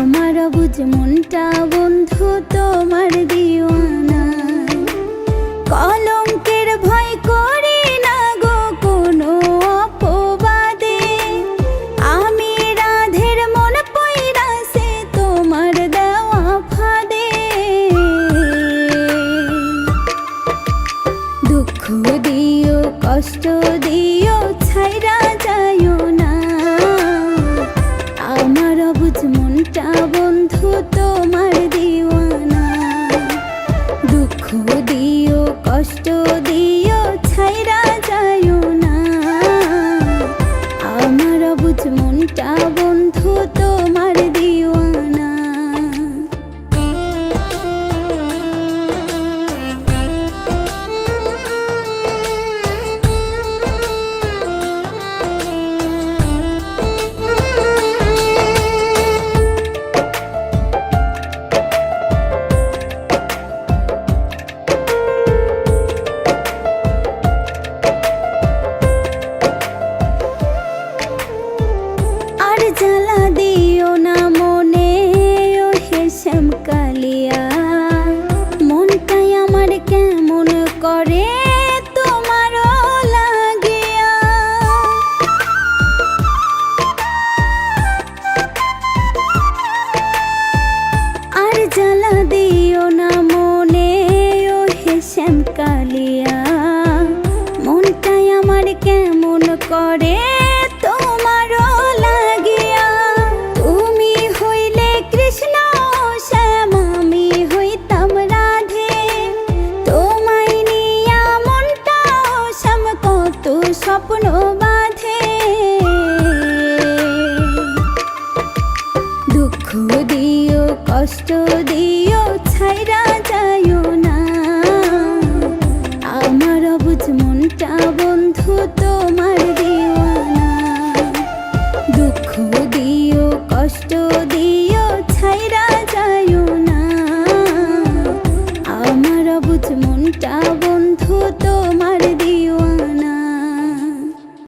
আমার বুঝ মনটা বন্ধু তোমার দিওয়ানা। কলঙ্কের ভয় করি না গো কোনো অপবাদে, আমি রাধের মন পইরাছে তোমার দেওয়া ফাঁদে। দুঃখ দিও কষ্ট দিও ছাইরা যাইও না, আমার বুঝ মনটা বন্ধু তোমার দিওয়ানা। দুঃখ দিও কষ্ট দিও ছাইরা যাইও না, আমার বুঝ মনটা বন্ধু তোমার দিওয়ানা। জ্বালা দিও না মনে ও হে শ্যামকালিয়া, মনটাই আমার কেমন করে তোমারও লাগিয়া। আর জ্বালা দিও না মনে ও হে শ্যামকালিয়া, মনটাই আমার কেমন করে তোমারও লাগিয়া। তুমি হইলে কৃষ্ণ শ্যাম আমি হইতাম রাধে, তোমায় নিয়া মনটা শ্যাম কত স্বপ্ন বাঁধে। দুঃখ দিও কষ্ট দিও ছাইরা যাইও না, আমার বুঝ মনটা বন্ধু তোমার দিওয়ানা। দুঃখ দিও কষ্ট দিও ছাইরা যাইও না, আমার বুঝ মনটা বন্ধু তোমার